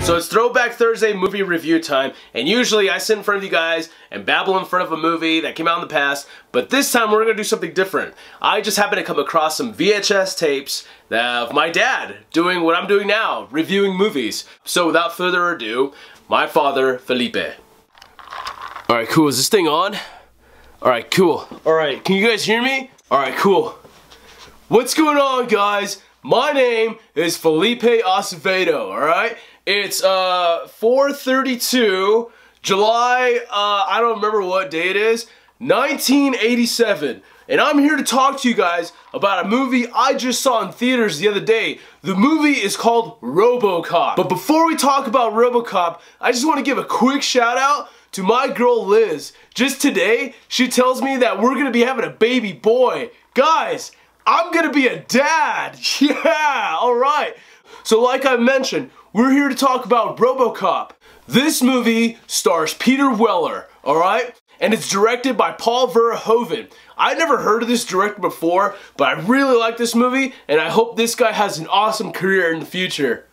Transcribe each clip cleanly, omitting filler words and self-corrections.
So it's Throwback Thursday movie review time, and usually I sit in front of you guys and babble in front of a movie that came out in the past, but this time we're going to do something different. I just happened to come across some VHS tapes of my dad doing what I'm doing now, reviewing movies. So without further ado, my father, Felipe. Alright, cool. Is this thing on? Alright, cool. Alright, can you guys hear me? Alright, cool. What's going on, guys? My name is Felipe Acevedo, alright? It's 4/32, July, I don't remember what day it is, 1987. And I'm here to talk to you guys about a movie I just saw in theaters the other day. The movie is called Robocop. But before we talk about Robocop, I just want to give a quick shout out to my girl Liz. Just today, she tells me that we're going to be having a baby boy. Guys, I'm going to be a dad. Yeah, alright. So like I mentioned, we're here to talk about Robocop. This movie stars Peter Weller, alright? And it's directed by Paul Verhoeven. I never heard of this director before, but I really like this movie, and I hope this guy has an awesome career in the future.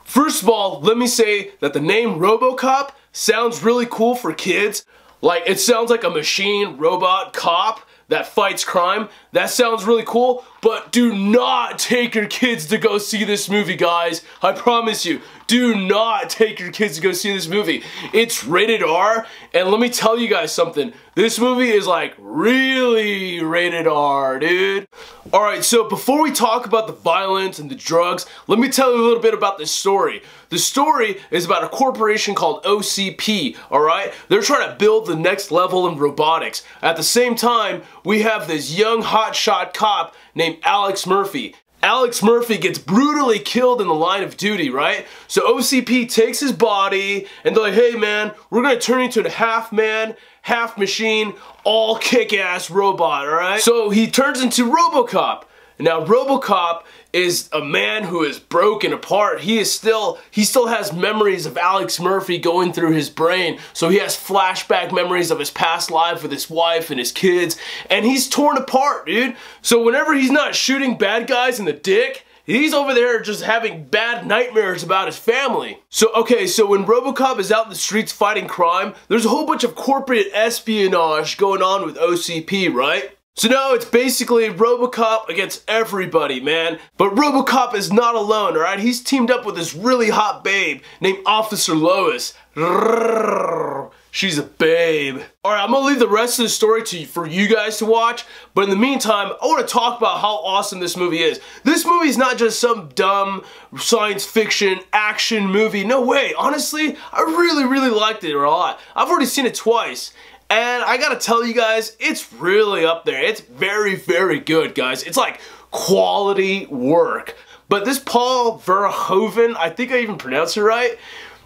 First of all, let me say that the name Robocop sounds really cool for kids. Like, it sounds like a machine robot cop that fights crime. That sounds really cool, but do not take your kids to go see this movie, guys. I promise you, do not take your kids to go see this movie. It's rated R, and let me tell you guys something. This movie is like really rated R, dude. Alright, so before we talk about the violence and the drugs, let me tell you a little bit about this story. The story is about a corporation called OCP, alright? They're trying to build the next level in robotics. At the same time, we have this young hotshot cop named Alex Murphy. Alex Murphy gets brutally killed in the line of duty, right? So OCP takes his body, and they're like, hey man, we're gonna turn you into a half man, half machine, all kick-ass robot, alright? So he turns into Robocop. Now Robocop is a man who is broken apart. He still has memories of Alex Murphy going through his brain. So he has flashback memories of his past life with his wife and his kids. And he's torn apart, dude. So whenever he's not shooting bad guys in the dick, he's over there just having bad nightmares about his family. So, okay, so when Robocop is out in the streets fighting crime, there's a whole bunch of corporate espionage going on with OCP, right? So now it's basically Robocop against everybody, man. But Robocop is not alone, alright? He's teamed up with this really hot babe named Officer Lois. She's a babe. Alright, I'm gonna leave the rest of the story for you guys to watch, but in the meantime, I want to talk about how awesome this movie is. This movie is not just some dumb science fiction action movie. No way. Honestly, I really liked it a lot. I've already seen it twice. And I gotta tell you guys, it's really up there. It's very good, guys. It's like quality work. But this Paul Verhoeven, I think I even pronounced it right,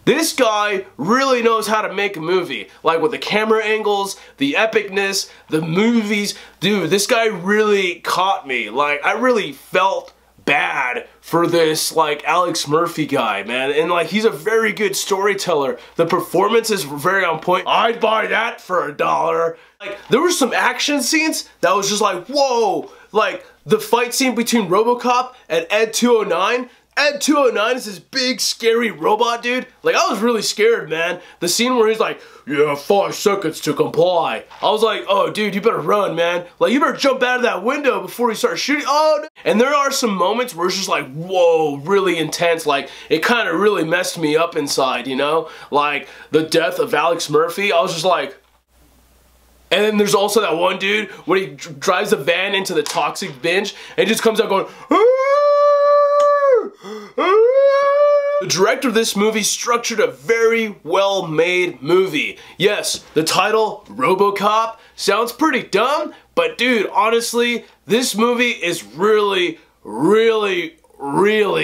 this guy really knows how to make a movie. Like with the camera angles, the epicness, the movies. Dude, this guy really caught me. Like, I really felt bad for this, like, Alex Murphy guy, man. And, like, he's a very good storyteller. The performance is very on point. I'd buy that for $1. Like, there were some action scenes that was just like, whoa. Like, the fight scene between Robocop and Ed 209. Ed 209 is this big, scary robot, dude. Like, I was really scared, man. The scene where he's like, yeah, 5 seconds to comply. I was like, oh, dude, you better run, man. Like, you better jump out of that window before you start shooting. Oh, no. And there are some moments where it's just like, whoa, really intense. Like, it kind of really messed me up inside, you know? Like, the death of Alex Murphy, I was just like... And then there's also that one dude when he drives a van into the toxic binge and just comes out going, The director of this movie structured a very well-made movie. Yes, the title, Robocop, sounds pretty dumb, but dude, honestly, this movie is really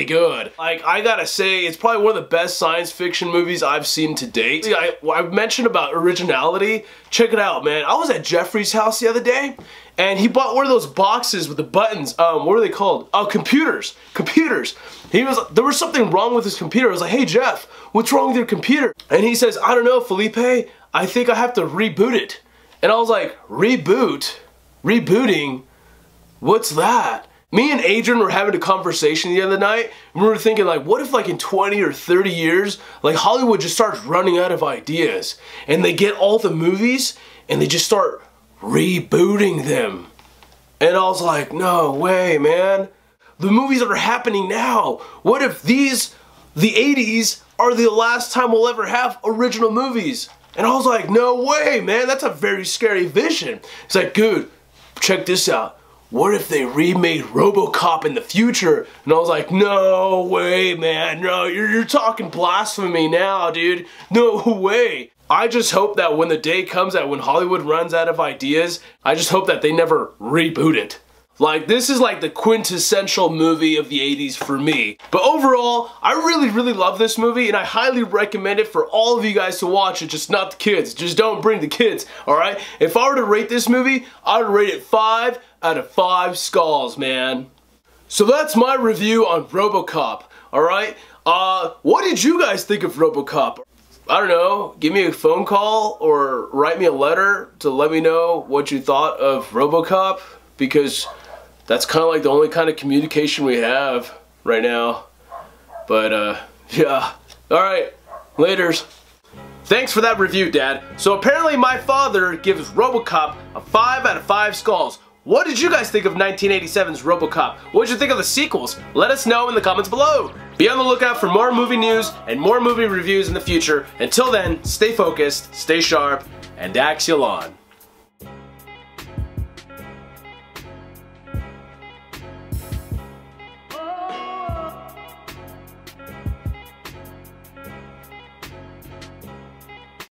good. Like, I gotta say, it's probably one of the best science fiction movies I've seen to date. I mentioned about originality. Check it out, man. I was at Jeffrey's house the other day, and he bought one of those boxes with the buttons. What are they called? Oh, computers. Computers. There was something wrong with his computer. I was like, hey, Jeff, what's wrong with your computer? And he says, I don't know, Felipe. I think I have to reboot it. And I was like, reboot? Rebooting? What's that? Me and Adrian were having a conversation the other night, and we were thinking like, what if like in 20 or 30 years, like Hollywood just starts running out of ideas, and they get all the movies, and they just start rebooting them. And I was like, no way, man. The movies that are happening now, what if the 80s are the last time we'll ever have original movies? And I was like, no way, man, that's a very scary vision. It's like, dude, check this out. What if they remade Robocop in the future? And I was like, no way, man, no, you're talking blasphemy now, dude. No way. I just hope that when the day comes that when Hollywood runs out of ideas, I just hope that they never reboot it. Like, this is like the quintessential movie of the 80s for me. But overall, I really love this movie, and I highly recommend it for all of you guys to watch it, just not the kids. Just don't bring the kids, alright? If I were to rate this movie, I would rate it 5 out of 5 skulls, man. So that's my review on Robocop, alright? What did you guys think of Robocop? I don't know, give me a phone call or write me a letter to let me know what you thought of Robocop, because that's kind of like the only kind of communication we have right now. But, yeah. Alright, laters. Thanks for that review, Dad. So apparently my father gives Robocop a 5 out of 5 skulls. What did you guys think of 1987's Robocop? What did you think of the sequels? Let us know in the comments below. Be on the lookout for more movie news and more movie reviews in the future. Until then, stay focused, stay sharp, and Axial On.